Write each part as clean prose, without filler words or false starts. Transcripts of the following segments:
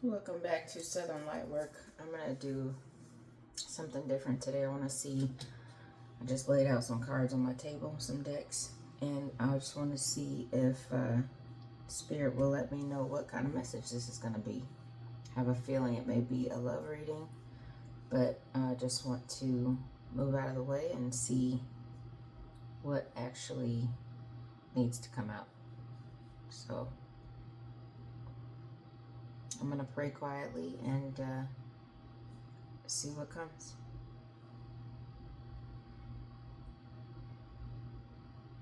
Welcome back to Southern Lightwork. I'm going to do something different today. I want to see, I just laid out some cards on my table, some decks, and I just want to see if Spirit will let me know what kind of message this is going to be. I have a feeling it may be a love reading, but I just want to move out of the way and see what actually needs to come out. So I'm going to pray quietly and see what comes.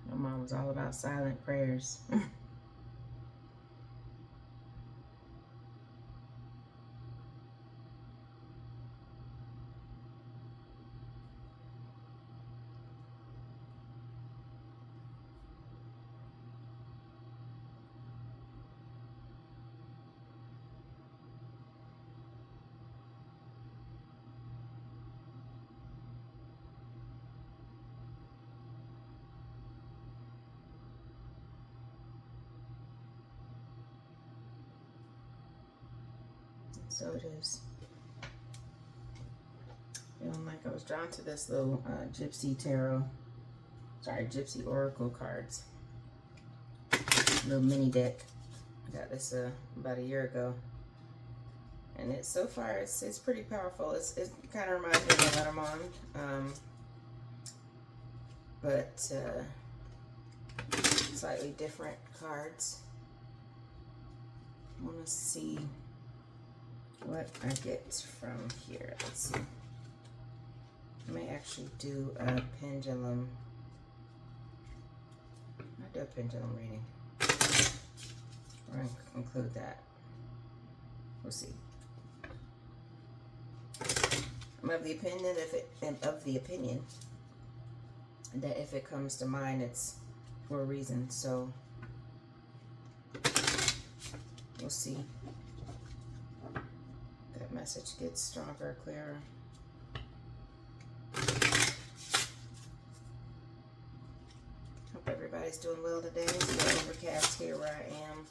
My mom was all about silent prayers. So it is. Feeling like I was drawn to this little Gypsy Oracle cards. Little mini deck. I got this about a year ago. And so far it's pretty powerful. It kind of reminds me of Letterman. But slightly different cards. I want to see what I get from here. Let's see. I may actually do a pendulum. I'll do a pendulum reading. Or include that. We'll see. I'm of the opinion that if it comes to mind, it's for a reason. So we'll see. That message gets stronger, clearer. Hope everybody's doing well today. It's a little overcast here where I am,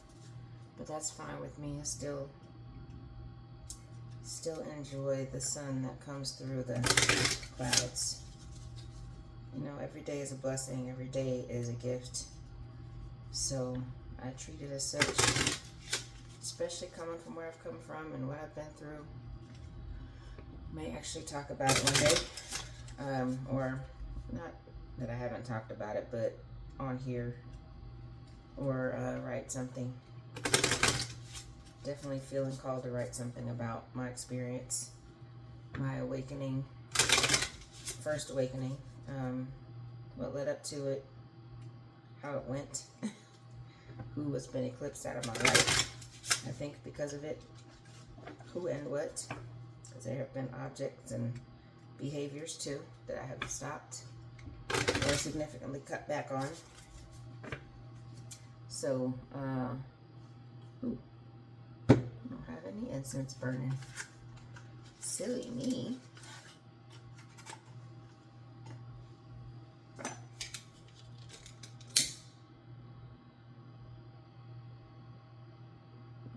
but that's fine with me. I still enjoy the sun that comes through the clouds. You know, every day is a blessing. Every day is a gift. So I treat it as such, especially coming from where I've come from and what I've been through. May actually talk about it one day, or not that I haven't talked about it, but on here, or write something. Definitely feeling called to write something about my experience, my awakening, first awakening, what led up to it, how it went, who has been eclipsed out of my life, I think because of it, who and what, because there have been objects and behaviors too that I have stopped or significantly cut back on. So, ooh, I don't have any incense burning. Silly me. I'm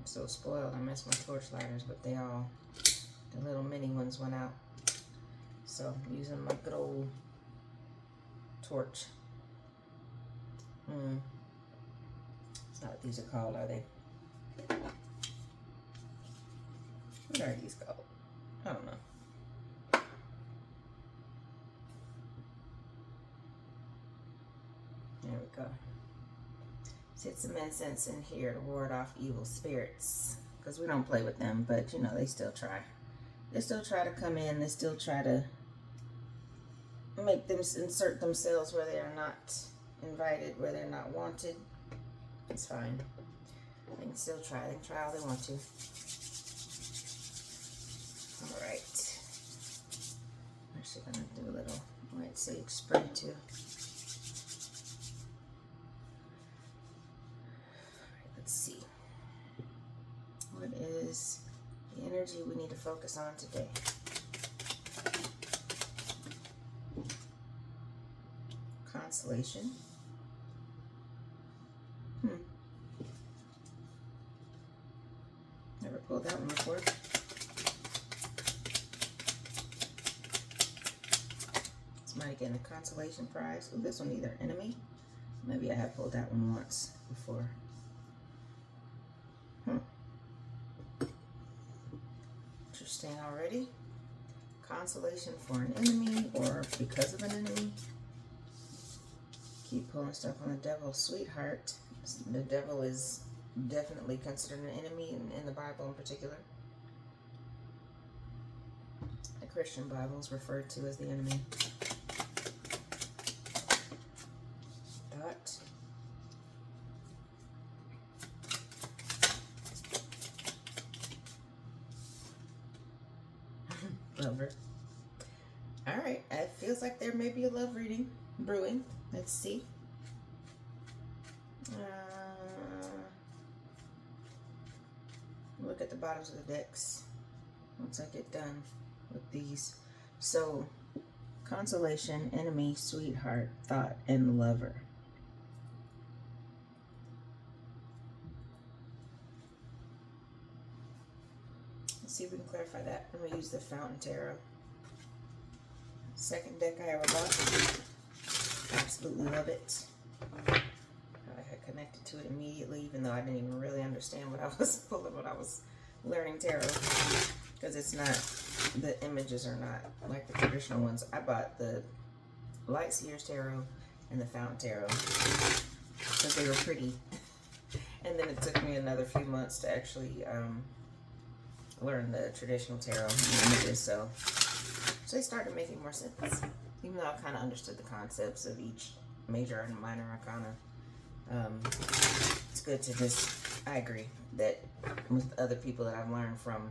so spoiled. I miss my torch lighters, but the little mini ones went out. So I'm using my good old torch. It's not what these are called, are they? What are these called? I don't know. There we go. Set some incense in here to ward off evil spirits. Because we don't play with them, but you know, they still try. They still try to come in. They still try to make them insert themselves where they are not invited, where they're not wanted. It's fine. They can still try. They can try all they want to. All right. I'm actually going to do a little white sage spray too. All right, let's see. What is the energy we need to focus on today? Consolation. Never pulled that one before. Somebody getting a consolation prize. Oh, this one either enemy. Maybe I have pulled that one once before. Interesting already. Consolation for an enemy or because of an enemy. Keep pulling stuff on the devil. Sweetheart. The devil is definitely considered an enemy in the Bible in particular. The Christian Bible is referred to as the enemy. Thought. Lover. All right, it feels like there may be a love reading brewing. Let's see. Look at the bottoms of the decks once I get done with these. So, consolation, enemy, sweetheart, thought, and lover. Let's see if we can clarify that. I'm going to use the Fountain Tarot. Second deck I ever bought. Absolutely love it. I had connected to it immediately, even though I didn't even really understand what I was pulling when I was learning tarot. Because it's not, the images are not like the traditional ones. I bought the Light Seers Tarot and the Fountain Tarot because they were pretty. And then it took me another few months to actually learn the traditional tarot images. So they started making more sense. Even though I kind of understood the concepts of each major and minor arcana. It's good to just, I agree that with other people that I've learned from,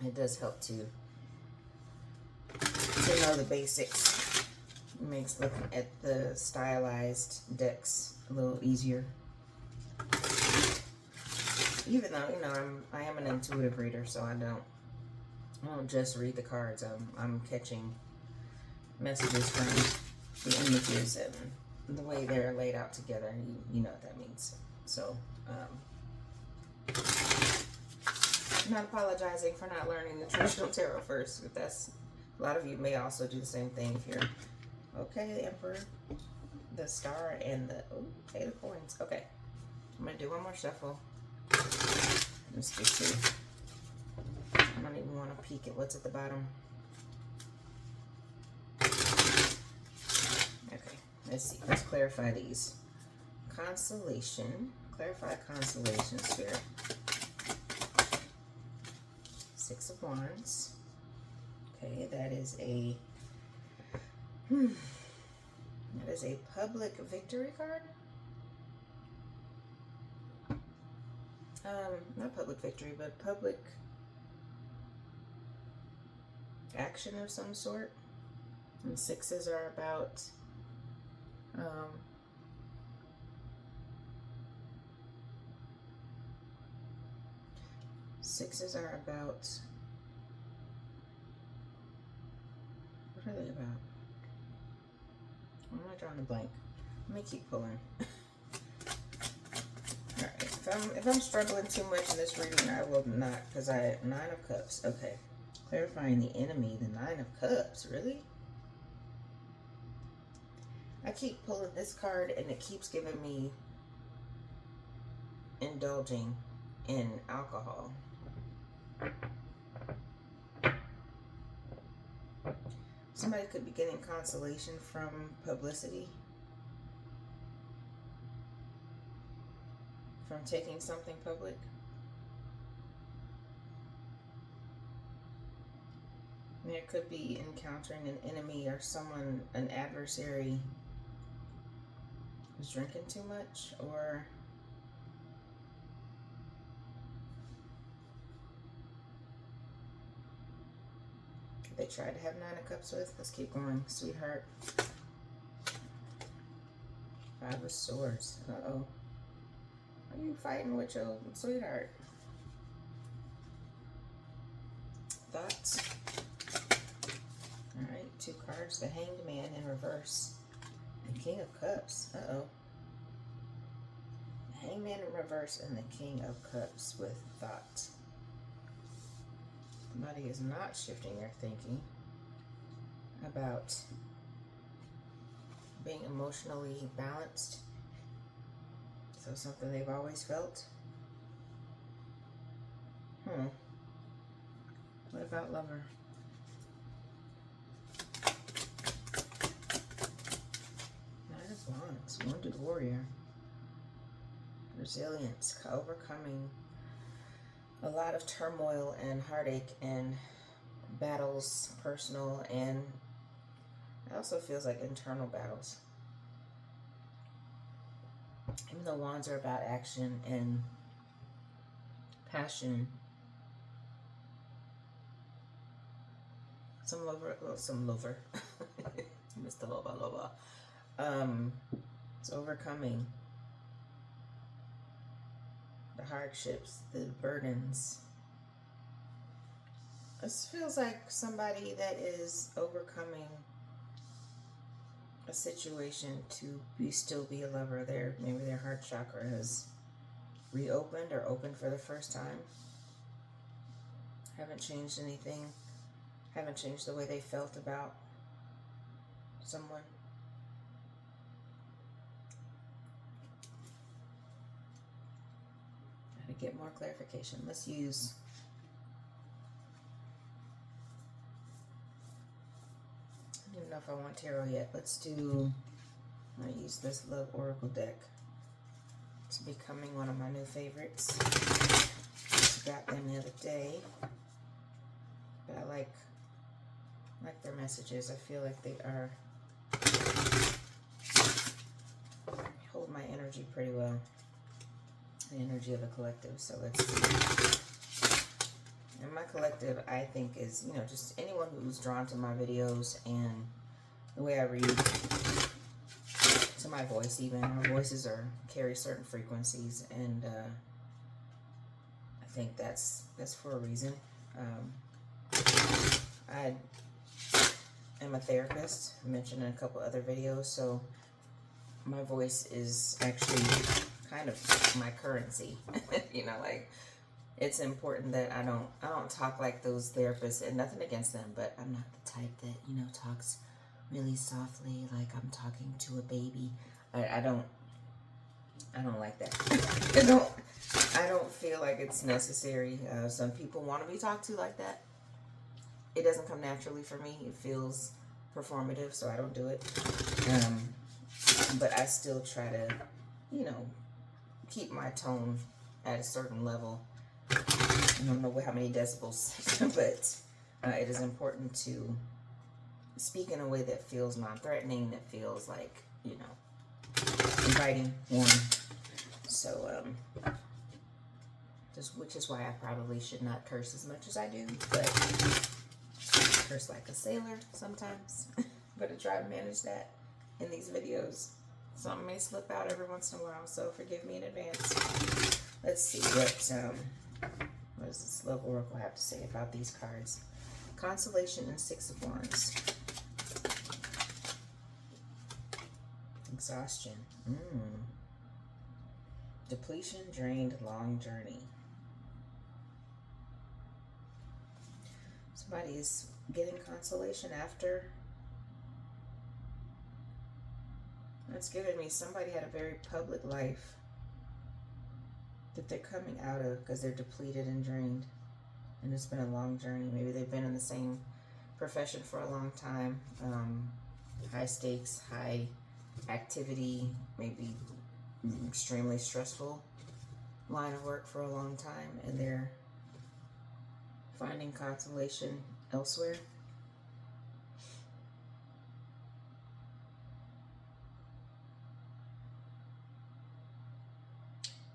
it does help to know the basics. It makes looking at the stylized decks a little easier. Even though, you know, I am an intuitive reader, so I don't just read the cards. I'm catching messages from the images and the way they're laid out together. You know what that means. So, I'm not apologizing for not learning the traditional tarot first. If that's, a lot of you may also do the same thing if you're, okay, the Emperor, the Star, and the, oh, Eight of Coins. Okay, I'm going to do one more shuffle. Let's just see. I don't even want to peek at what's at the bottom. Okay, let's see. Let's clarify these. Consolation. Clarify consolation, Spirit. Six of Wands. Okay, that is a public victory card. Not public victory, but public action of some sort. And sixes are about what are they about? Why am I drawing a blank? Let me keep pulling. Alright, if I'm struggling too much in this reading, I will not, because Nine of Cups. Okay. Clarifying the enemy, the Nine of Cups. Really? I keep pulling this card and it keeps giving me indulging in alcohol. Somebody could be getting consolation from publicity. From taking something public. There could be encountering an enemy or someone, an adversary who's drinking too much, or they tried to have Nine of Cups with. Let's keep going. Sweetheart. Five of Swords. Uh-oh. Are you fighting with your sweetheart? Thoughts? Alright, two cards. The Hanged Man in reverse. The King of Cups. Uh-oh. Hangman in reverse and the King of Cups with thought. Somebody is not shifting their thinking about being emotionally balanced. So something they've always felt. What about lover? Nine of Wands, wounded warrior. Resilience, overcoming a lot of turmoil and heartache and battles, personal, and it also feels like internal battles. Even though wands are about action and passion, some lover, Mr. Lover. It's overcoming the hardships, the burdens. This feels like somebody that is overcoming a situation to still be a lover. Maybe their heart chakra has reopened or opened for the first time. Haven't changed anything. Haven't changed the way they felt about someone. How to get more clarification. Let's use I don't even know if I want tarot yet. I'm going to use this Love Oracle deck. It's becoming one of my new favorites. Just got them the other day. But I like their messages. I feel like they hold my energy pretty well. The energy of the collective. So let's see. And my collective, I think, is, just anyone who's drawn to my videos and the way I read, to my voice even. Our voices carry certain frequencies, and I think that's for a reason. I am a therapist. I mentioned in a couple other videos, so my voice is actually kind of my currency. It's important that I don't talk like those therapists, and nothing against them, but I'm not the type that, talks really softly like I'm talking to a baby. I don't like that. I don't feel like it's necessary. Some people want to be talked to like that. It doesn't come naturally for me. It feels performative, so I don't do it. But I still try to, keep my tone at a certain level. I don't know how many decibels, but it is important to speak in a way that feels non-threatening, that feels like, inviting, warm. So, which is why I probably should not curse as much as I do, but I curse like a sailor sometimes. But I try to manage that in these videos. Something may slip out every once in a while, so forgive me in advance. Let's see what does this Love Oracle have to say about these cards? Consolation and Six of Wands. Exhaustion. Depletion, drained, long journey. Somebody is getting consolation after. It's giving me somebody had a very public life that they're coming out of because they're depleted and drained. And it's been a long journey. Maybe they've been in the same profession for a long time. High stakes, high activity, maybe extremely stressful line of work for a long time. And they're finding consolation elsewhere.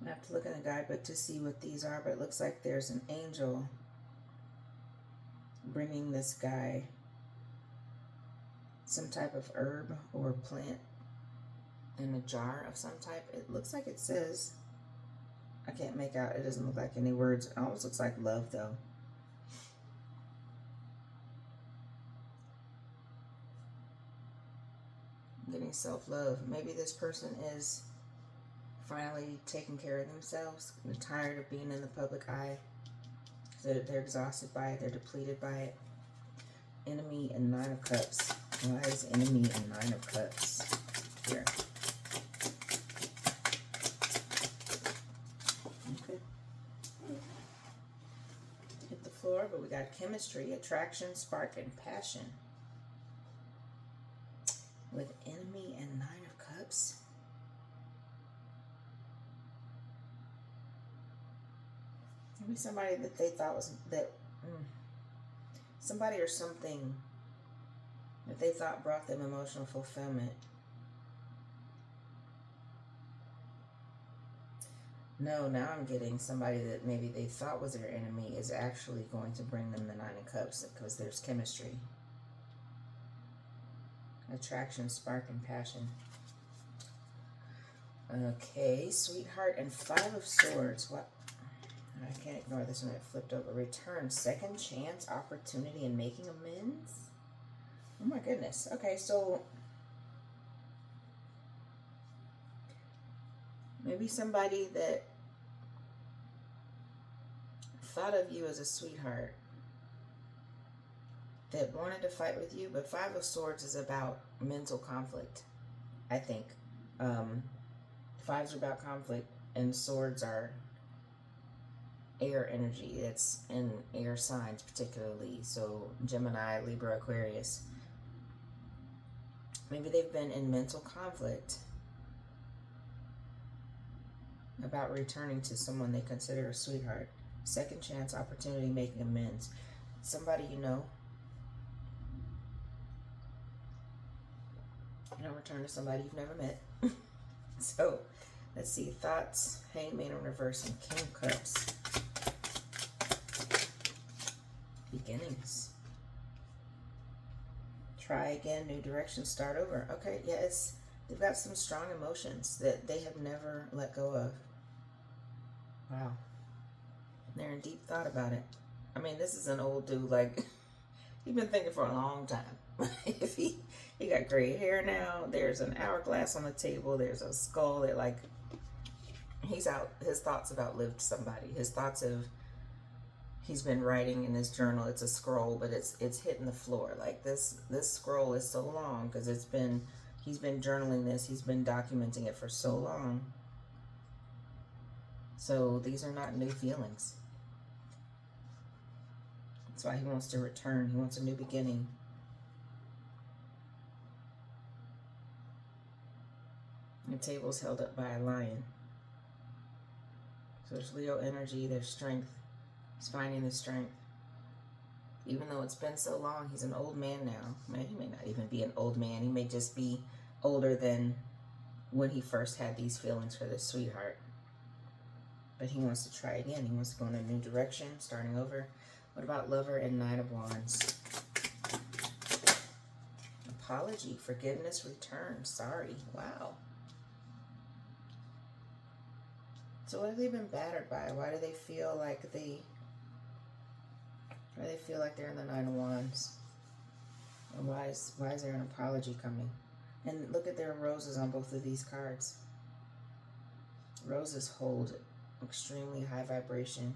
I have to look in the guidebook to see what these are, but it looks like there's an angel bringing this guy some type of herb or plant in a jar of some type. It looks like it says, I can't make out, it doesn't look like any words. It almost looks like love though. Getting self-love. Maybe this person is finally taking care of themselves. They're tired of being in the public eye. They're exhausted by it. They're depleted by it. Enemy and Nine of Cups. Why is enemy and Nine of Cups here? Okay. Hit the floor, but we got chemistry, attraction, spark, and passion. With enemy and Nine of Cups. Maybe somebody that they thought was somebody or something that they thought brought them emotional fulfillment. No, now I'm getting somebody that maybe they thought was their enemy is actually going to bring them the Nine of Cups because there's chemistry. Attraction, spark, and passion. Okay, sweetheart and Five of Swords. What? I can't ignore this one. It flipped over. Return, second chance, opportunity, and making amends. Oh my goodness. Okay, so maybe somebody that thought of you as a sweetheart that wanted to fight with you, but Five of Swords is about mental conflict, I think. Fives are about conflict, and swords are air energy. It's in air signs particularly, so Gemini, Libra, Aquarius. Maybe they've been in mental conflict about returning to someone they consider a sweetheart. Second chance, opportunity, making amends. Somebody you know. You don't return to somebody you've never met. So, let's see. Thoughts, Hangman in reverse, and King of Cups. Beginnings. Try again, new direction, start over. Okay, yeah, they've got some strong emotions that they have never let go of. Wow. They're in deep thought about it. I mean, this is an old dude, like, he's been thinking for a long time. If he got gray hair now, there's an hourglass on the table, there's a skull that, like, he's out, his thoughts have outlived somebody. His thoughts have, he's been writing in his journal. It's a scroll, but it's hitting the floor. Like, this scroll is so long because he's been journaling this, he's been documenting it for so long. So these are not new feelings. That's why he wants to return. He wants a new beginning. The table's held up by a lion. So there's Leo energy, there's strength. He's finding the strength. Even though it's been so long, he's an old man now. Man, he may not even be an old man. He may just be older than when he first had these feelings for this sweetheart. But he wants to try again. He wants to go in a new direction, starting over. What about Lover and Nine of Wands? Apology, forgiveness, return, sorry. Wow. So what have they been battered by? Why do they feel like they're in the Nine of Wands? And why is there an apology coming? And look at their roses on both of these cards. Roses hold extremely high vibration.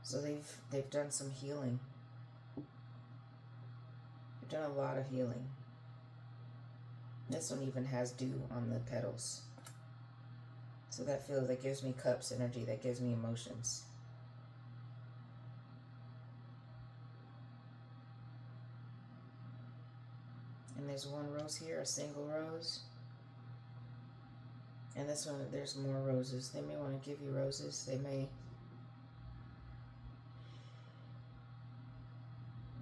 So they've done some healing. They've done a lot of healing. This one even has dew on the petals. So that gives me cups energy, that gives me emotions. And there's one rose here, a single rose. And this one, there's more roses. They may want to give you roses.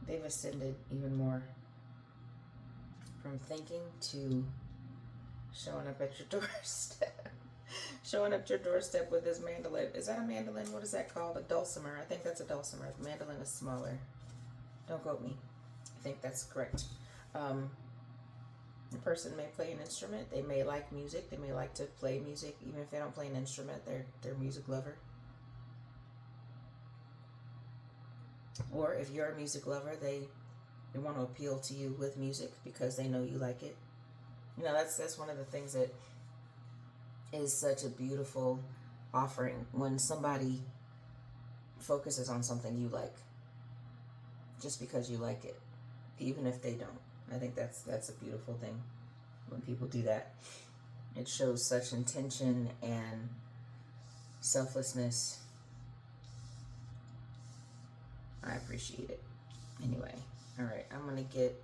They've ascended even more from thinking to showing up at your doorstep. Showing up at your doorstep with this mandolin. Is that a mandolin? What is that called? A dulcimer. I think that's a dulcimer. The mandolin is smaller. Don't quote me. I think that's correct. The person may play an instrument. They may like music. They may like to play music. Even if they don't play an instrument, they're a music lover. Or if you're a music lover, they want to appeal to you with music because they know you like it. You know, that's one of the things that is such a beautiful offering when somebody focuses on something you like just because you like it, even if they don't. I think that's a beautiful thing when people do that. It shows such intention and selflessness. I appreciate it. Anyway, all right, I'm gonna get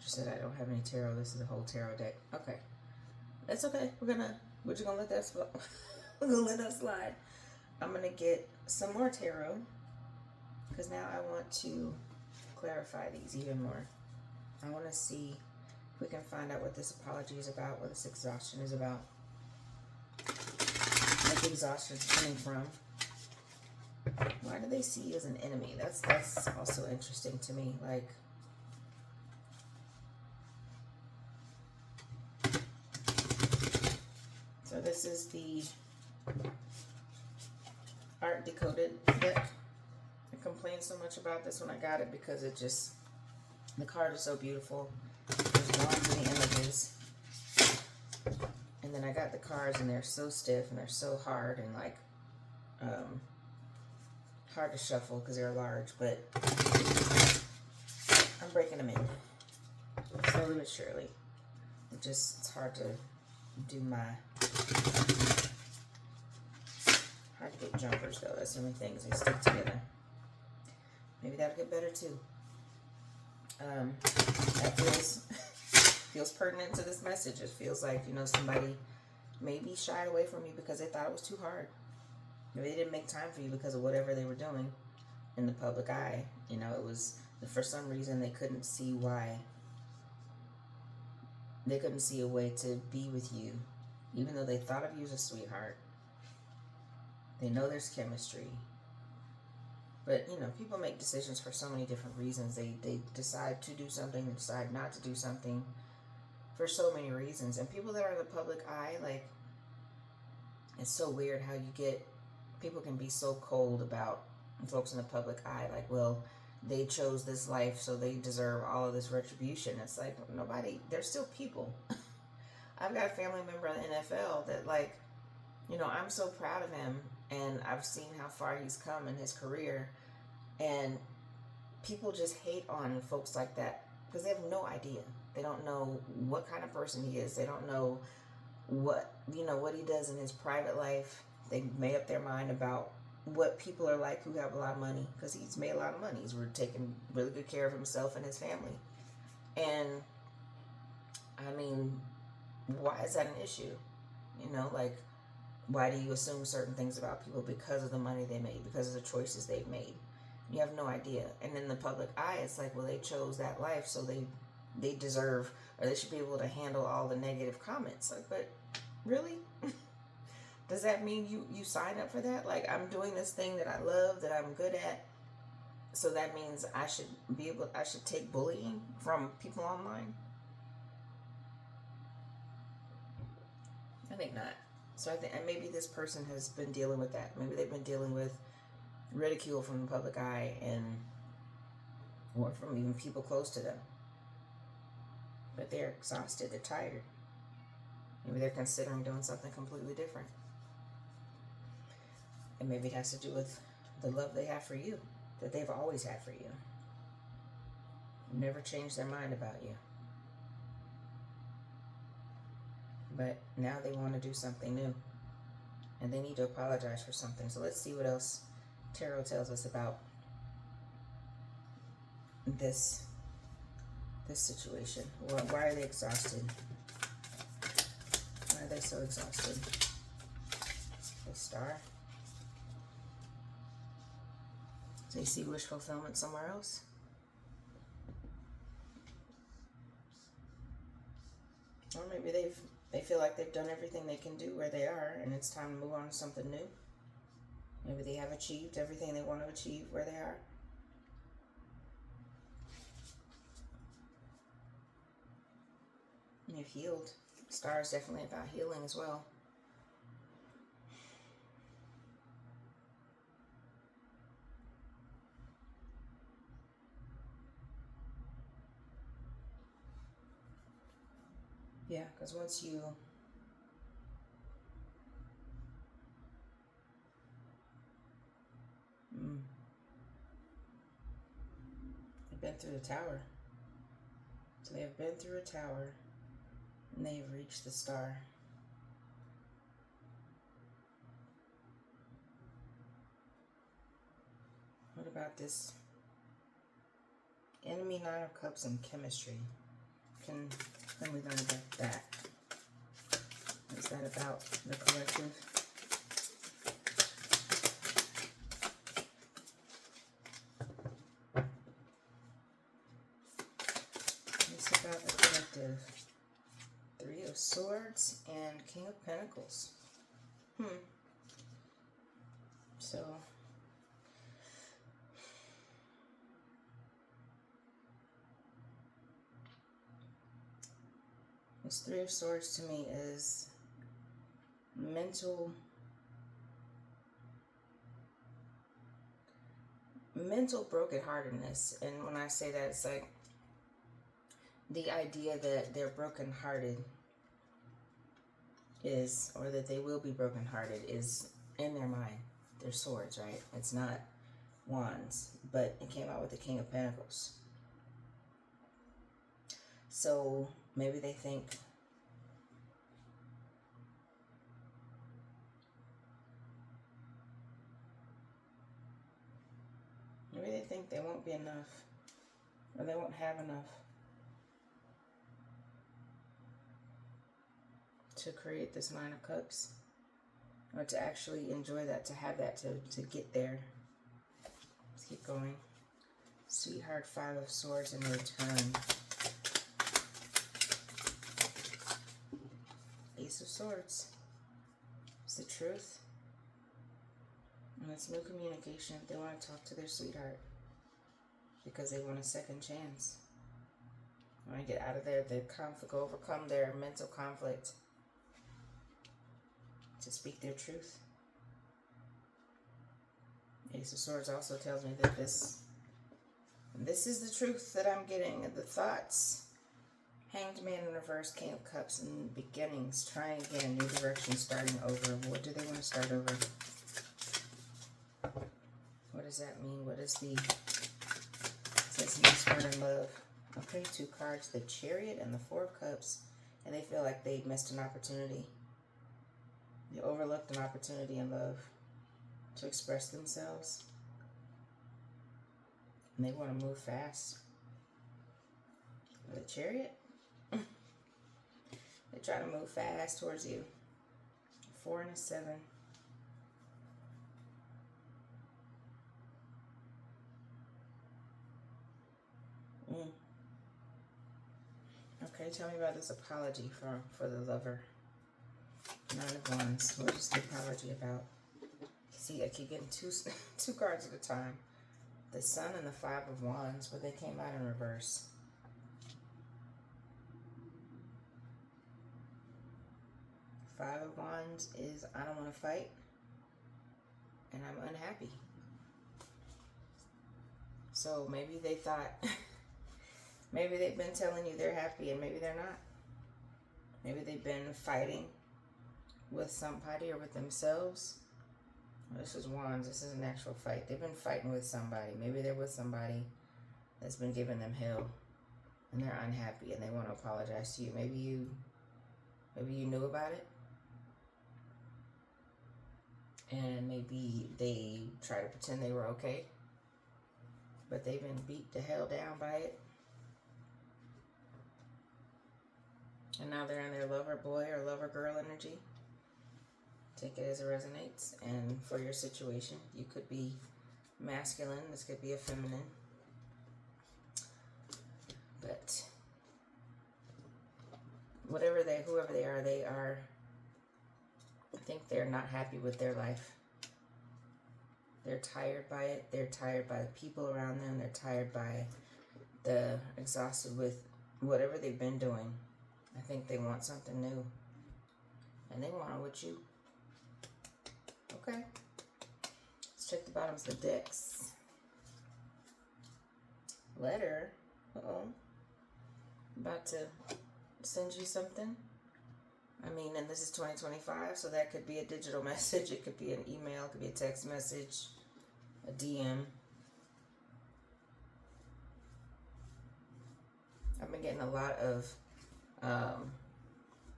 just said I don't have any tarot. This is a whole tarot deck. Okay, that's okay. We're just gonna let that we're gonna let that slide. I'm gonna get some more tarot because now I want to clarify these even more. I want to see if we can find out what this apology is about, what this exhaustion is about, what the exhaustion is coming from. Why do they see you as an enemy? That's also interesting to me. Like, so this is the Art Decoded deck. I complained so much about this when I got it because it just, the card is so beautiful. There's drawn to the images. And then I got the cards and they're so stiff and they're so hard and like hard to shuffle because they're large, but I'm breaking them in slowly but surely. It's hard to do hard to get jumpers though. That's the only thing, is they stick together. Maybe that'll get better too. That feels pertinent to this message. It feels like, you know, somebody maybe shied away from you because they thought it was too hard. Maybe they didn't make time for you because of whatever they were doing in the public eye. You know, it was, for some reason they couldn't see why. They couldn't see a way to be with you, even though they thought of you as a sweetheart. They know there's chemistry. But, you know, people make decisions for so many different reasons. They decide to do something, they decide not to do something for so many reasons. And people that are in the public eye, like, it's so weird how you get, people can be so cold about folks in the public eye. Like, well, they chose this life, so they deserve all of this retribution. It's like, nobody, they're still people. I've got a family member in the NFL that, like, you know, I'm so proud of him, and I've seen how far he's come in his career, and people just hate on folks like that because they have no idea. They don't know what kind of person he is. They don't know what, you know, what he does in his private life. They made up their mind about what people are like who have a lot of money, because he's made a lot of money. He's taking really good care of himself and his family. And, I mean, why is that an issue? You know, like, why do you assume certain things about people because of the money they made, because of the choices they've made? You have no idea. And in the public eye, it's like, well, they chose that life, so they deserve, or they should be able to handle all the negative comments. Like, but really? Does that mean you sign up for that? Like, I'm doing this thing that I love, that I'm good at, so that means I should take bullying from people online? I think not. So I think, and maybe this person has been dealing with that. Maybe they've been dealing with ridicule from the public eye, or from even people close to them. But they're exhausted, they're tired. Maybe they're considering doing something completely different. And maybe it has to do with the love they have for you, that they've always had for you. Never changed their mind about you. But now they want to do something new. And they need to apologize for something. So let's see what else Tarot tells us about this situation. Why are they exhausted? Why are they so exhausted? The Star. Do they see wish fulfillment somewhere else? Or maybe they feel like they've done everything they can do where they are, and it's time to move on to something new. Maybe they have achieved everything they want to achieve where they are. And they've healed. Star is definitely about healing as well. Yeah, because once you they've been through the tower. So they have been through a tower and they have reached the star. What about this enemy Nine of Cups and chemistry? Can we learn about that? What is that about the collective? What's about the collective? Three of Swords and King of Pentacles. So this Three of Swords to me is mental brokenheartedness. And when I say that, it's like the idea that they're brokenhearted is, or that they will be brokenhearted, is in their mind. They're swords, right? It's not wands, but it came out with the King of Pentacles. So maybe they think they won't be enough, or they won't have enough to create this Nine of Cups, or to actually enjoy that, to have that, to get there. Let's keep going. Sweetheart, Five of Swords in return. Ace of Swords. It's the truth. And it's new communication. They want to talk to their sweetheart because they want a second chance. They want to get out of there, the conflict, overcome their mental conflict, to speak their truth. Ace of Swords also tells me that this is the truth that I'm getting, the thoughts. Hanged Man in reverse, King of Cups, and beginnings, trying again, a new direction, starting over. What do they want to start over? What does that mean? What is the, it says new start in love. Okay, two cards, the Chariot and the Four of Cups, and they feel like they missed an opportunity. They overlooked an opportunity in love to express themselves. And they want to move fast. The Chariot? They try to move fast towards you. 4 and a 7. Okay, tell me about this apology for the lover. 9 of Wands. What is the apology about? See, I keep getting two cards at a time. The Sun and the 5 of Wands, but they came out in reverse. Five of Wands is, I don't want to fight, and I'm unhappy. So maybe they thought, maybe they've been telling you they're happy, and maybe they're not. Maybe they've been fighting with somebody or with themselves. This is Wands. This is an actual fight. They've been fighting with somebody. Maybe they're with somebody that's been giving them hell, and they're unhappy, and they want to apologize to you. Maybe you knew about it, and maybe they try to pretend they were okay, but they've been beat to hell down by it. And now they're in their lover boy or lover girl energy. Take it as it resonates. And for your situation, you could be masculine. This could be a feminine. But whoever they are, I think they're not happy with their life. They're tired by it. They're tired by the people around them. They're tired by exhausted with whatever they've been doing. I think they want something new. And they want it with you. Okay. Let's check the bottoms of the decks. Letter. Uh-oh. About to send you something. I mean, and this is 2025, so that could be a digital message. It could be an email. It could be a text message, a DM. I've been getting a lot of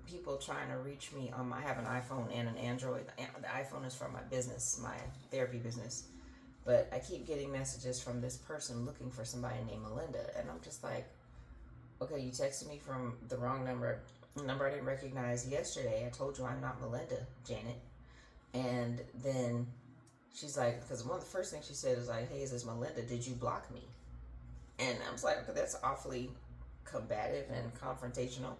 people trying to reach me on I have an iPhone and an Android. The iPhone is from my business, my therapy business. But I keep getting messages from this person looking for somebody named Melinda. And I'm just like, okay, you texted me from the wrong number. A number I didn't recognize yesterday. I told you I'm not Melinda, Janet. And then she's like, because one of the first things she said is like, hey, is this Melinda? Did you block me? And I was like, okay, that's awfully combative and confrontational.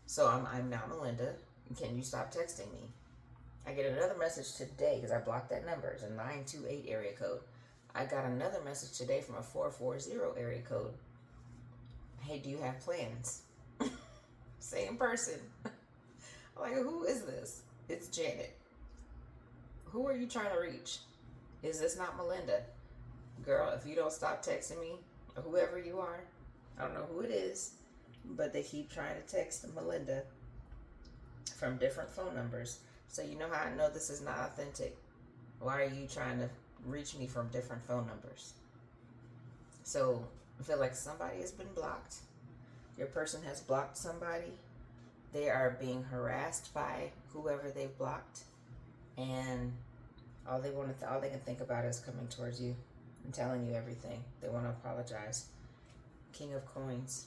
So I'm not Melinda. Can you stop texting me? I get another message today because I blocked that number. It's a 928 area code. I got another message today from a 440 area code. Hey, do you have plans? Same person. I'm like, who is this? It's Janet. Who are you trying to reach? Is this not Melinda? Girl, if you don't stop texting me, or whoever you are, I don't know who it is, but they keep trying to text Melinda from different phone numbers. So you know how I know this is not authentic. Why are you trying to reach me from different phone numbers? So I feel like somebody has been blocked. Your person has blocked somebody. They are being harassed by whoever they've blocked, and all they can think about is coming towards you and telling you everything. They want to apologize. King of Coins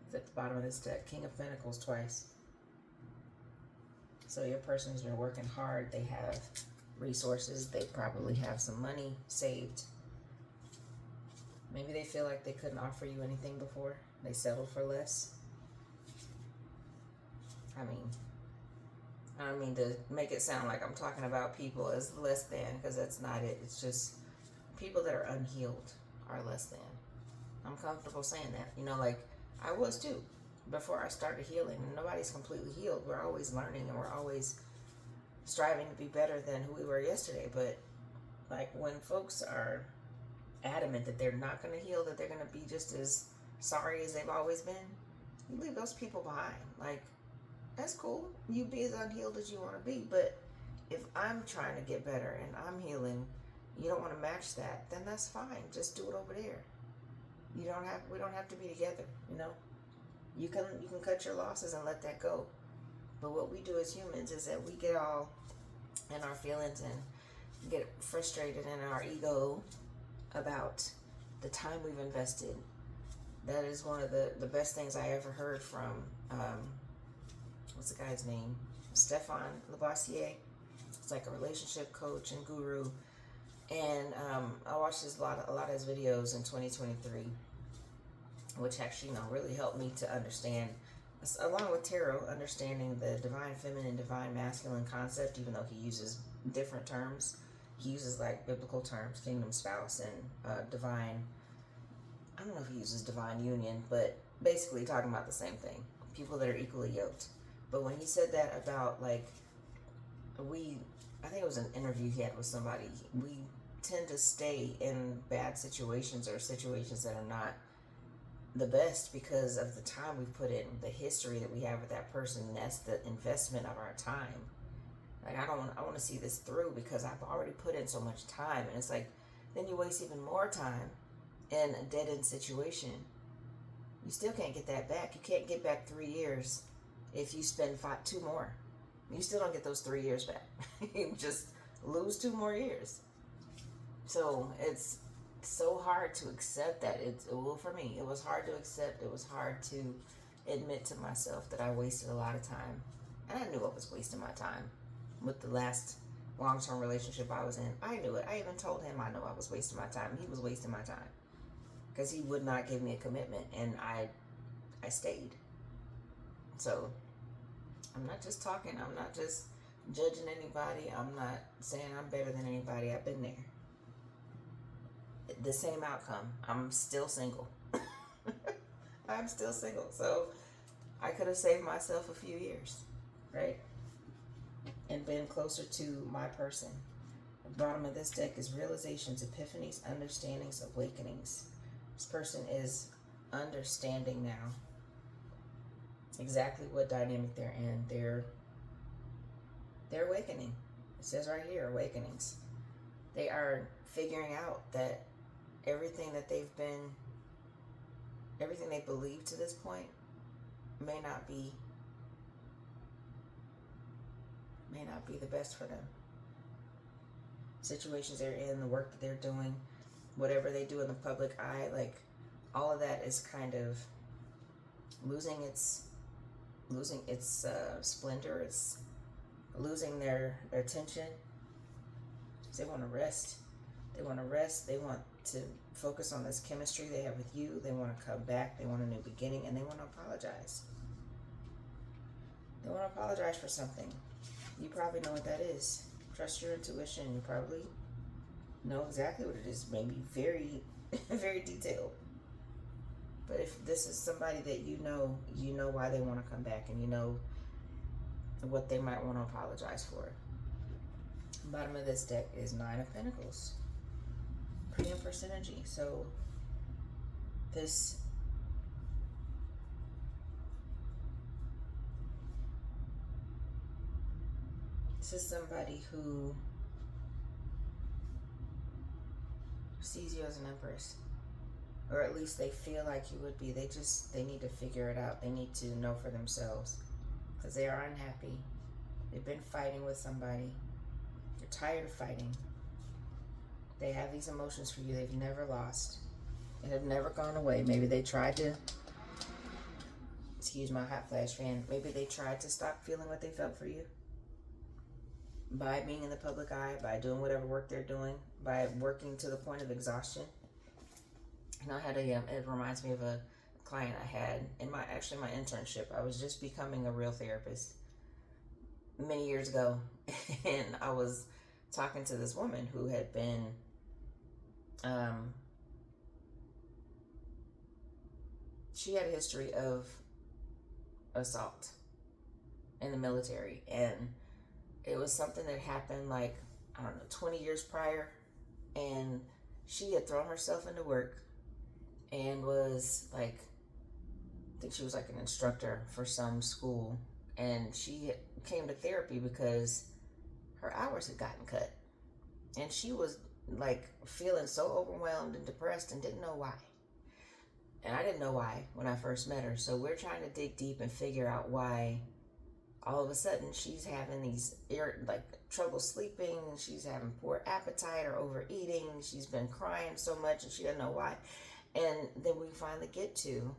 is at the bottom of this deck. King of Pentacles twice. So your person has been working hard. They have resources. They probably have some money saved. Maybe they feel like they couldn't offer you anything before. They settled for less. I don't mean to make it sound like I'm talking about people as less than, because that's not it. It's just people that are unhealed are less than. I'm comfortable saying that. You know, like I was too before I started healing. Nobody's completely healed. We're always learning and we're always striving to be better than who we were yesterday. But like when folks are adamant that they're not going to heal, that they're going to be just as sorry as they've always been, you leave those people behind. Like, that's cool. You be as unhealed as you want to be. But if I'm trying to get better and I'm healing, you don't want to match that, then that's fine. Just do it over there. We don't have to be together, you know? You can cut your losses and let that go. But what we do as humans is that we get all in our feelings and get frustrated in our ego about the time we've invested. That is one of the best things I ever heard from, what's the guy's name? Stefan Labossiere. It's like a relationship coach and guru. And I watched a lot of his videos in 2023, which actually, really helped me to understand, along with tarot, understanding the divine feminine, divine masculine concept, even though he uses different terms. He uses like biblical terms, kingdom spouse and divine, I don't know if he uses divine union, but basically talking about the same thing. People that are equally yoked. But when he said that about like, I think it was an interview he had with somebody, we tend to stay in bad situations or situations that are not the best because of the time we've put in, the history that we have with that person, and that's the investment of our time. Like I want to see this through because I've already put in so much time, and it's like then you waste even more time in a dead-end situation. You still can't get that back. You can't get back 3 years if you spend 2 more. You still don't get those 3 years back. You just lose 2 more years. So it's so hard to accept that. Well, for me, it was hard to accept. It was hard to admit to myself that I wasted a lot of time. And I knew I was wasting my time. With the last long-term relationship I was in, I knew it. I even told him I know I was wasting my time. He was wasting my time. Because he would not give me a commitment. And I stayed. So I'm not just talking. I'm not just judging anybody. I'm not saying I'm better than anybody. I've been there. The same outcome. I'm still single. I'm still single. So I could have saved myself a few years, right? And been closer to my person. The bottom of this deck is realizations, epiphanies, understandings, awakenings. This person is understanding now. exactly what dynamic they're in. They're awakening. It says right here, awakenings. They are figuring out that everything that they've been, everything they believe to this point may not be the best for them. Situations they're in, the work that they're doing, whatever they do in the public eye, like all of that is kind of losing its splendor. It's losing their attention. They want to rest. They want to focus on this chemistry they have with you. They want to come back. They want a new beginning, and they want to apologize. They want to apologize for something. You probably know what that is. Trust your intuition. You probably know exactly what it is. Maybe very, very detailed. But if this is somebody that you know why they want to come back, and you know what they might want to apologize for. Bottom of this deck is 9 of Pentacles. Pre-Empress energy. So this is somebody who sees you as an empress, or at least they feel like you would be. They need to figure it out. They need to know for themselves, because they are unhappy. They've been fighting with somebody. They're tired of fighting. They have these emotions for you they've never lost. They have never gone away. Maybe they tried to, excuse my hot flash fan, maybe they tried to stop feeling what they felt for you by being in the public eye, by doing whatever work they're doing, by working to the point of exhaustion. I had it reminds me of a client I had in my internship. I was just becoming a real therapist many years ago, and I was talking to this woman who had been she had a history of assault in the military, and it was something that happened 20 years prior, and she had thrown herself into work and was I think she was an instructor for some school, and she came to therapy because her hours had gotten cut, and she was feeling so overwhelmed and depressed and didn't know why. And I didn't know why when I first met her. So we're trying to dig deep and figure out why all of a sudden she's having these trouble sleeping, she's having poor appetite or overeating, she's been crying so much and she doesn't know why. And then we finally get to,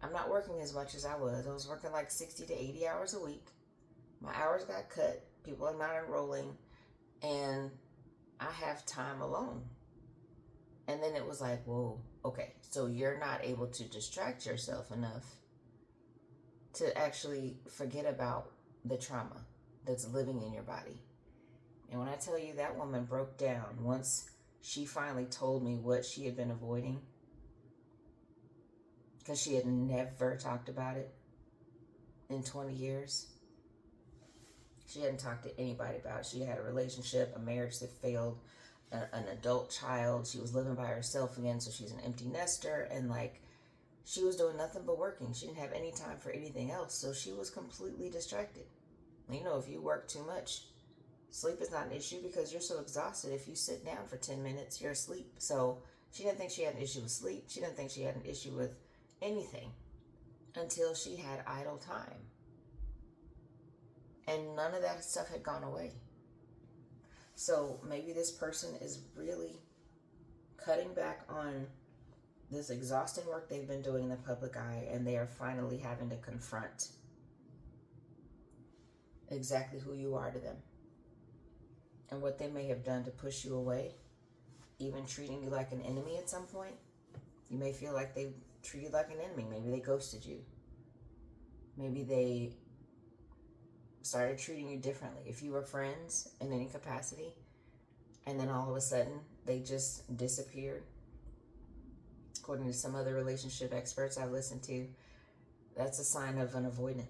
I'm not working as much as I was. I was working 60 to 80 hours a week. My hours got cut. People are not enrolling. And I have time alone. And then it was whoa, okay. So you're not able to distract yourself enough to actually forget about the trauma that's living in your body. And when I tell you that woman broke down once she finally told me what she had been avoiding, because she had never talked about it in 20 years. She hadn't talked to anybody about it. She had a relationship, a marriage that failed, an adult child. She was living by herself again, so she's an empty nester, and she was doing nothing but working. She didn't have any time for anything else, so she was completely distracted. If you work too much, sleep is not an issue because you're so exhausted. If you sit down for 10 minutes, you're asleep. So she didn't think she had an issue with sleep. She didn't think she had an issue with anything until she had idle time. And none of that stuff had gone away. So maybe this person is really cutting back on this exhausting work they've been doing in the public eye, and they are finally having to confront exactly who you are to them and what they may have done to push you away, even treating you like an enemy at some point. You may feel like they treated you like an enemy. Maybe they ghosted you. Maybe they started treating you differently. If you were friends in any capacity, and then all of a sudden they just disappeared, according to some other relationship experts I've listened to, that's a sign of an avoidant.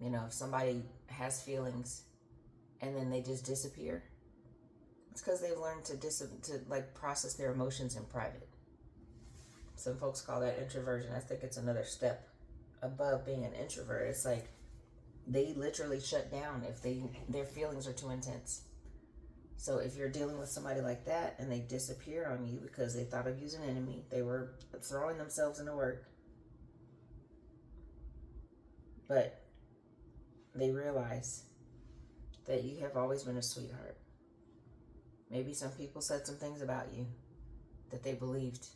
If somebody has feelings and then they just disappear, it's because they've learned to process their emotions in private. Some folks call that introversion. I think it's another step above being an introvert. It's like they literally shut down if their feelings are too intense. So if you're dealing with somebody like that and they disappear on you because they thought of you as an enemy, they were throwing themselves into work, but they realize that you have always been a sweetheart. Maybe some people said some things about you that they believed.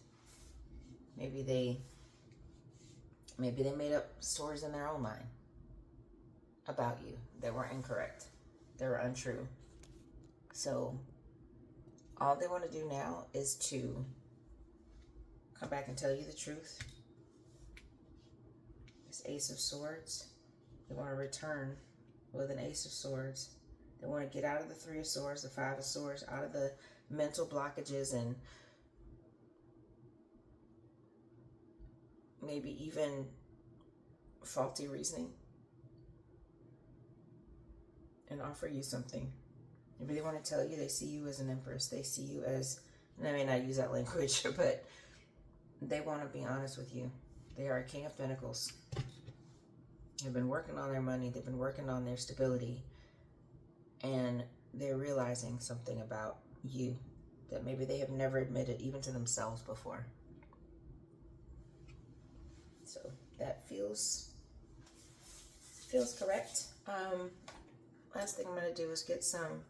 Maybe they made up stories in their own mind about you that were incorrect. They were untrue. So all they want to do now is to come back and tell you the truth. This Ace of Swords. They want to return with an Ace of Swords. They want to get out of the Three of Swords, the Five of Swords, out of the mental blockages and maybe even faulty reasoning, and offer you something. Maybe they want to tell you they see you as an empress. They see you as, and I may not use that language, but they want to be honest with you. They are a King of Pentacles. They've been working on their money. They've been working on their stability. And they're realizing something about you that maybe they have never admitted even to themselves before. So that feels correct. Last thing I'm going to do is get some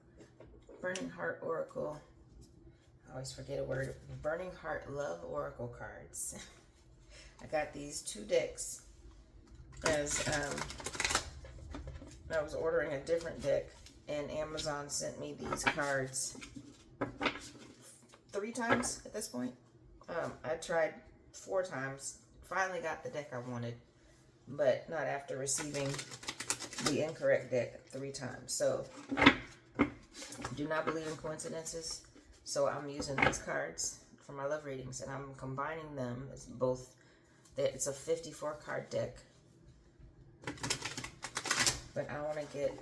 Burning Heart Oracle. I always forget a word. Burning Heart Love Oracle cards. I got these 2 decks as I was ordering a different deck, and Amazon sent me these cards 3 times at this point. I tried 4 times. Finally got the deck I wanted, but not after receiving the incorrect deck 3 times. So do not believe in coincidences. So I'm using these cards for my love readings, and I'm combining them as both. It's a 54 card deck, but I want to get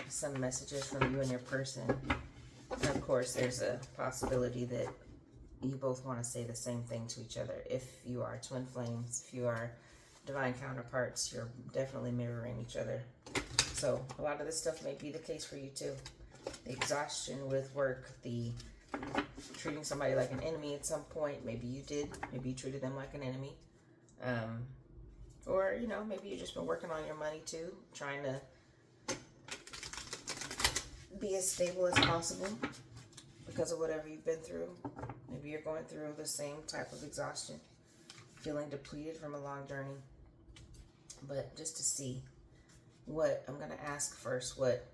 some messages from you and your person. And of course, there's a possibility that you both want to say the same thing to each other. If you are twin flames, if you are divine counterparts, you're definitely mirroring each other. So a lot of this stuff may be the case for you too. The exhaustion with work, the treating somebody like an enemy at some point. Maybe you did. Maybe you treated them like an enemy. Or, you know, maybe you've just been working on your money too, trying to be as stable as possible because of whatever you've been through. Maybe you're going through the same type of exhaustion, feeling depleted from a long journey. But just to see what I'm going to ask first, what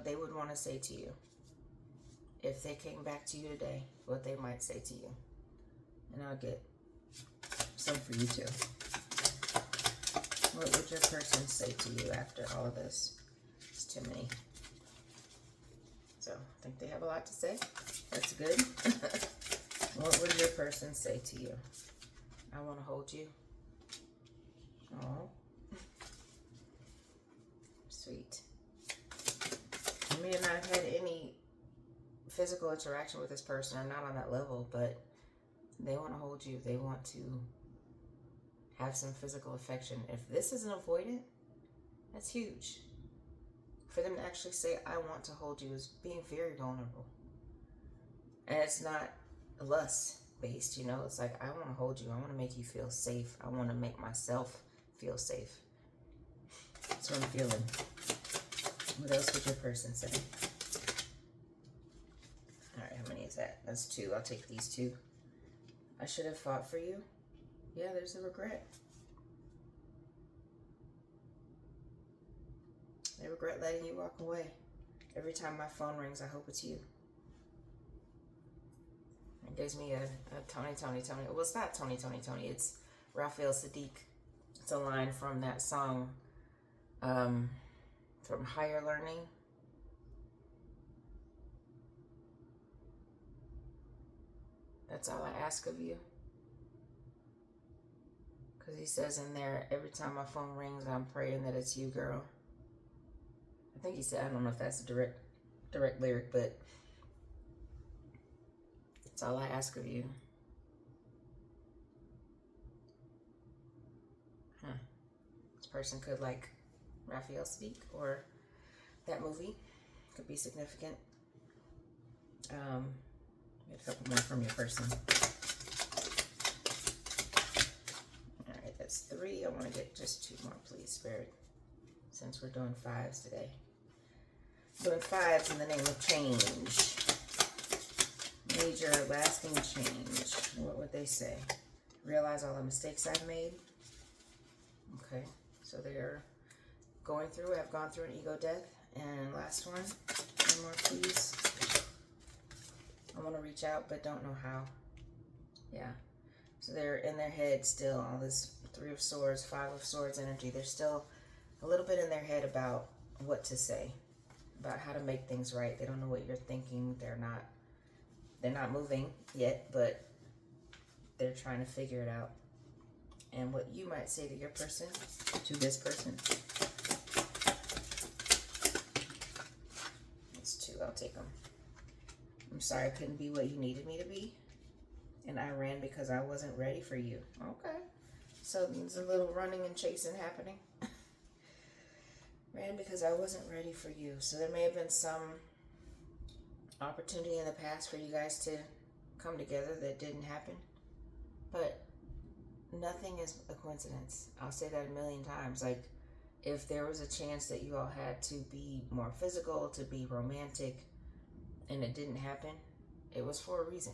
they would want to say to you. If they came back to you today, what they might say to you. And I'll get some for you too. What would your person say to you after all of this? It's too many. So I think they have a lot to say. That's good. What would your person say to you? I want to hold you. Oh, sweet. You may have not had any physical interaction with this person, or not on that level, but they want to hold you. They want to have some physical affection. If this isn't avoidant, that's huge. For them to actually say, I want to hold you, is being very vulnerable. And it's not lust based, you know. It's like, I want to hold you. I want to make you feel safe. I want to make myself feel safe. That's what I'm feeling. What else would your person say? All right, how many is that? That's 2. I'll take these 2. I should have fought for you. Yeah, there's a regret. They regret letting you walk away. Every time my phone rings, I hope it's you. It gives me a Tony. Well, it's not Tony. It's Raphael Sadiq. It's a line from that song, from Higher Learning. That's all I ask of you. Because he says in there, every time my phone rings, I'm praying that it's you, girl. I think he said, I don't know if that's a direct lyric, but that's all I ask of you. person could like Raphael speak, or that movie could be significant. Get a couple more from your person. All right, that's 3. I want to get just 2 more, please, Spirit, since we're doing 5s today. Doing 5s in the name of change. Major, lasting change. What would they say? Realize all the mistakes I've made. Okay, so they're going through, have gone through an ego death. And last one more, please. I want to reach out, but don't know how. Yeah. So they're in their head still, all this 3 of Swords, 5 of Swords energy. They're still a little bit in their head about what to say, about how to make things right. They don't know what you're thinking. They're not moving yet, but they're trying to figure it out. And what you might say to your person, to this person. That's 2. I'll take them. I'm sorry I couldn't be what you needed me to be. And I ran because I wasn't ready for you. Okay. So there's a little running and chasing happening. Ran because I wasn't ready for you. So there may have been some opportunity in the past for you guys to come together that didn't happen. But nothing is a coincidence. I'll say that a million times. Like, if there was a chance that you all had to be more physical, to be romantic, and it didn't happen, it was for a reason.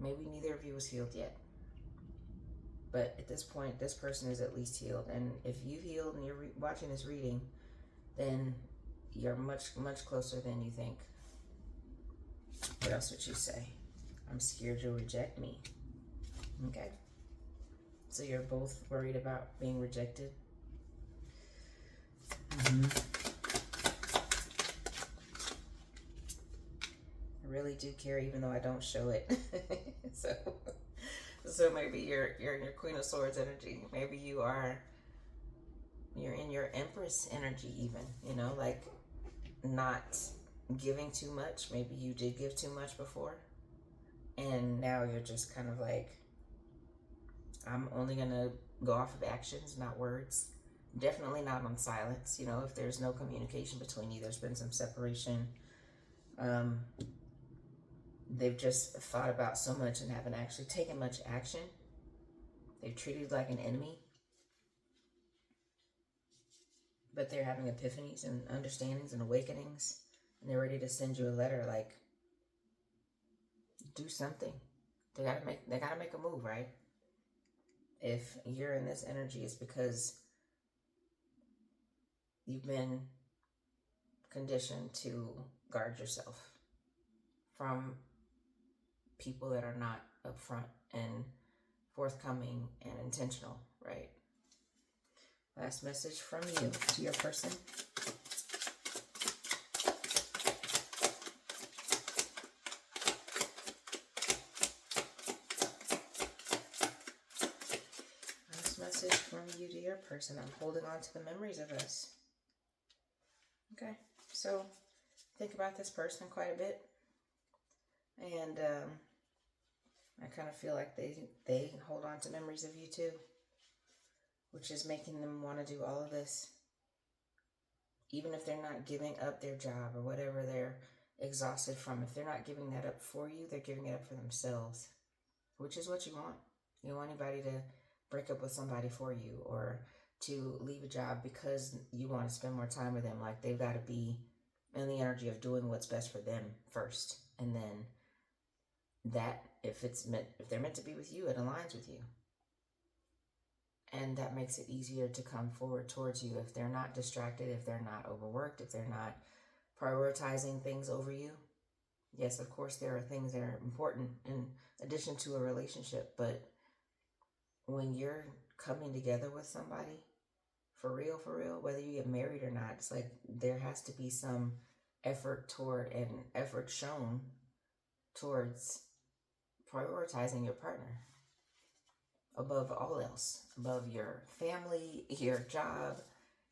Maybe neither of you was healed yet. But at this point, this person is at least healed. And if you've healed and you're watching this reading, then you're much, much closer than you think. What else would you say? I'm scared you'll reject me. Okay. So you're both worried about being rejected. I really do care, even though I don't show it. So maybe you're in your Queen of Swords energy. Maybe you're in your Empress energy even, you know, like not giving too much. Maybe you did give too much before. And now you're just kind of like, I'm only going to go off of actions, not words. Definitely not on silence. You know, if there's no communication between you, there's been some separation. They've just thought about so much and haven't actually taken much action. They've treated you like an enemy. But they're having epiphanies and understandings and awakenings. And they're ready to send you a letter like, do something. They gotta make a move, right? If you're in this energy, it's because you've been conditioned to guard yourself from people that are not upfront and forthcoming and intentional, right? Last message from you to your person. Last message from you to your person. I'm holding on to the memories of us. Okay, so think about this person quite a bit. And I kind of feel like they hold on to memories of you too, which is making them want to do all of this. Even if they're not giving up their job or whatever they're exhausted from, if they're not giving that up for you, they're giving it up for themselves, which is what you want. You don't want anybody to break up with somebody for you or to leave a job because you want to spend more time with them. Like, they've got to be in the energy of doing what's best for them first. And then that, if they're meant to be with you, it aligns with you. And that makes it easier to come forward towards you if they're not distracted, if they're not overworked, if they're not prioritizing things over you. Yes, of course, there are things that are important in addition to a relationship, but when you're coming together with somebody, for real, whether you get married or not, it's like there has to be some effort toward and effort shown towards prioritizing your partner above all else, above your family, your job,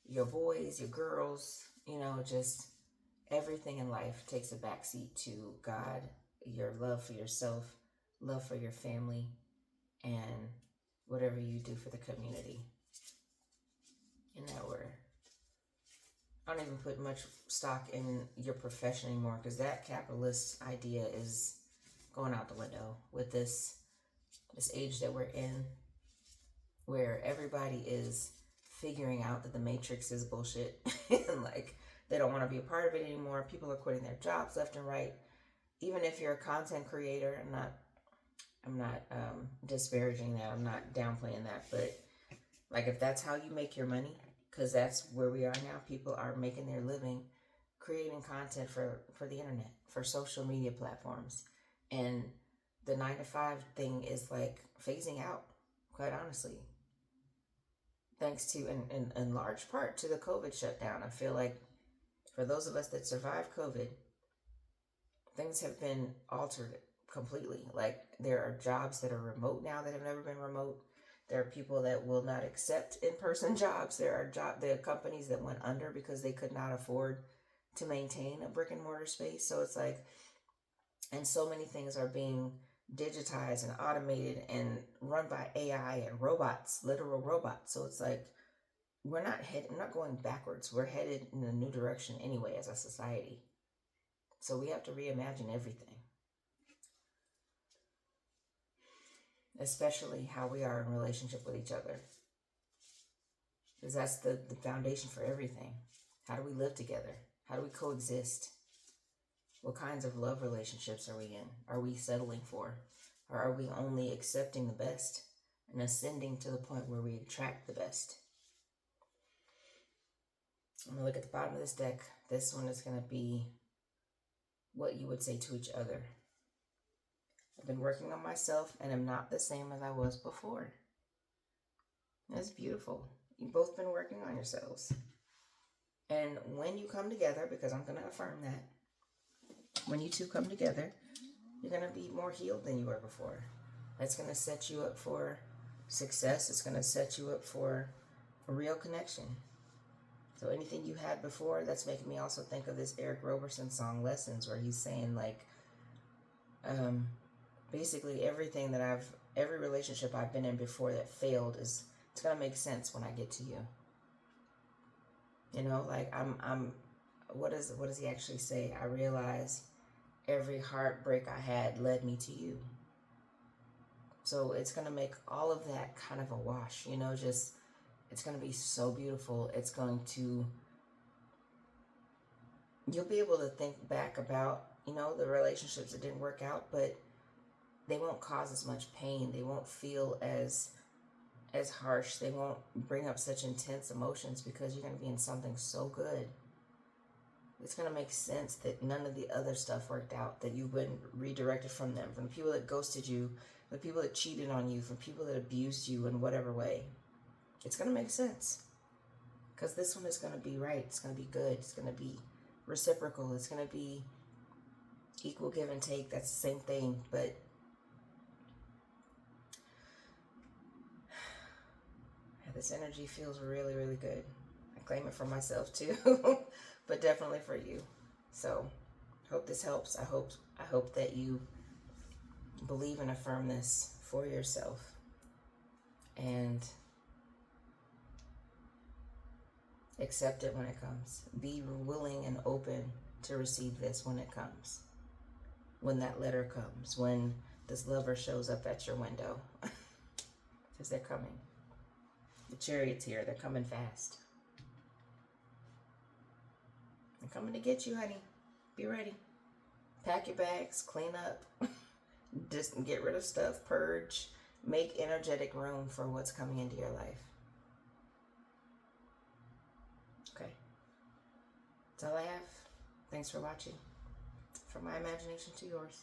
your boys, your girls, you know, just everything in life takes a backseat to God, your love for yourself, love for your family, and whatever you do for the community. I don't even put much stock in your profession anymore, because that capitalist idea is going out the window with this age that we're in, where everybody is figuring out that the matrix is bullshit and like they don't want to be a part of it anymore. People are quitting their jobs left and right. Even if you're a content creator, I'm not disparaging that. I'm not downplaying that, but like if that's how you make your money, because that's where we are now. People are making their living creating content for the internet, for social media platforms, and the 9 to 5 thing is like phasing out, quite honestly, thanks to in large part to the COVID shutdown. I feel like for those of us that survived COVID, things have been altered completely. Like there are jobs that are remote now that have never been remote. There are people that will not accept in-person jobs. There are companies that went under because they could not afford to maintain a brick and mortar space. So it's like, and so many things are being digitized and automated and run by AI and robots, literal robots. So it's like, we're not going backwards. We're headed in a new direction anyway as a society. So we have to reimagine everything, especially how we are in relationship with each other, because that's the foundation for everything. How do we live together? How do we coexist? What kinds of love relationships are we in? Are we settling for? Or are we only accepting the best and ascending to the point where we attract the best? I'm going to look at the bottom of this deck. This one is going to be what you would say to each other. I've been working on myself and am not the same as I was before. That's beautiful. You've both been working on yourselves. And when you come together, because I'm going to affirm that, when you two come together, you're going to be more healed than you were before. That's going to set you up for success. It's going to set you up for a real connection. So anything you had before, that's making me also think of this Eric Roberson song, Lessons, where he's saying like, basically every relationship I've been in before that failed it's going to make sense when I get to you. You know, like what does he actually say? I realize every heartbreak I had led me to you. So it's going to make all of that kind of a wash, you know, just, it's going to be so beautiful. It's going to, you'll be able to think back about, you know, the relationships that didn't work out, but they won't cause as much pain. They won't feel as harsh. They won't bring up such intense emotions because you're going to be in something so good. It's going to make sense that none of the other stuff worked out, that you've been redirected from them, from the people that ghosted you, the people that cheated on you, from people that abused you in whatever way. It's going to make sense because this one is going to be right. It's going to be good. It's going to be reciprocal. It's going to be equal give and take. That's the same thing, but this energy feels really, really good. I claim it for myself too, but definitely for you. So, hope this helps. I hope that you believe and affirm this for yourself, and accept it when it comes. Be willing and open to receive this when it comes. When that letter comes, when this lover shows up at your window, because they're coming. The Chariot's here. They're coming fast. They're coming to get you, honey. Be ready. Pack your bags. Clean up. Just get rid of stuff. Purge. Make energetic room for what's coming into your life. Okay. That's all I have. Thanks for watching. From my imagination to yours.